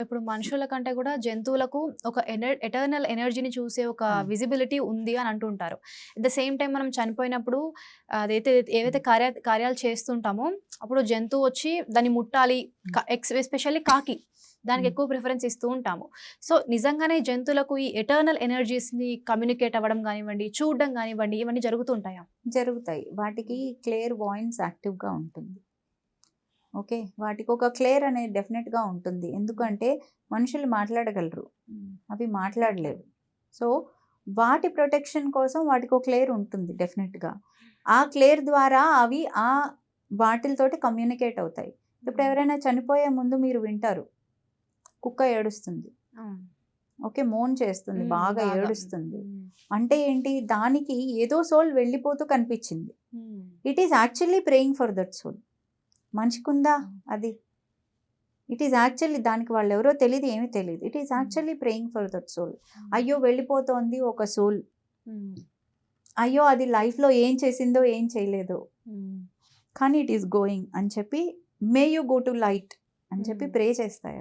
ఇప్పుడు మనుషుల కంటే కూడా జంతువులకు ఒక ఎటర్నల్ ఎనర్జీని చూసే ఒక విజిబిలిటీ ఉంది అని అంటుంటారు. అట్ ద సేమ్ టైం మనం చనిపోయినప్పుడు ఏవైతే కార్యాలు చేస్తుంటామో అప్పుడు జంతువు వచ్చి దాన్ని ముట్టాలి, ఎస్పెషల్లీ కాకి దానికి ఎక్కువ ప్రిఫరెన్స్ ఇస్తూ ఉంటాము. సో నిజంగానే జంతువులకు ఈ ఎటర్నల్ ఎనర్జీస్ని కమ్యూనికేట్ అవ్వడం కానివ్వండి, చూడడం కానివ్వండి, ఇవన్నీ జరుగుతుంటాయా? జరుగుతాయి. వాటికి క్లియర్ వాయిన్స్ యాక్టివ్గా ఉంటుంది. ఓకే, వాటికి ఒక క్లియర్ అనేది డెఫినెట్గా ఉంటుంది. ఎందుకంటే మనుషులు మాట్లాడగలరు, అవి మాట్లాడలేవు. సో వాటి ప్రొటెక్షన్ కోసం వాటికి ఒక క్లియర్ ఉంటుంది డెఫినెట్గా. ఆ క్లియర్ ద్వారా అవి ఆ వాటితోటి కమ్యూనికేట్ అవుతాయి. ఇప్పుడు ఎవరైనా చనిపోయే ముందు మీరు వింటారు, కుక్క ఏడుస్తుంది, ఓకే, మోన్ చేస్తుంది, బాగా ఏడుస్తుంది. అంటే ఏంటి, దానికి ఏదో సోల్ వెళ్ళిపోతూ కనిపించింది. It is actually praying for that soul. మనిషికుందా అది? ఇట్ ఈస్ యాక్చువల్లీ దానికి వాళ్ళు ఎవరో తెలియదు, ఏమీ తెలియదు. It is actually praying for that soul. అయ్యో వెళ్ళిపోతోంది ఒక సోల్, అయ్యో అది లైఫ్లో ఏం చేసిందో ఏం చేయలేదో, కానీ ఇట్ ఈస్ గోయింగ్ అని చెప్పి may you go to light అని చెప్పి ప్రే చేస్తాయి.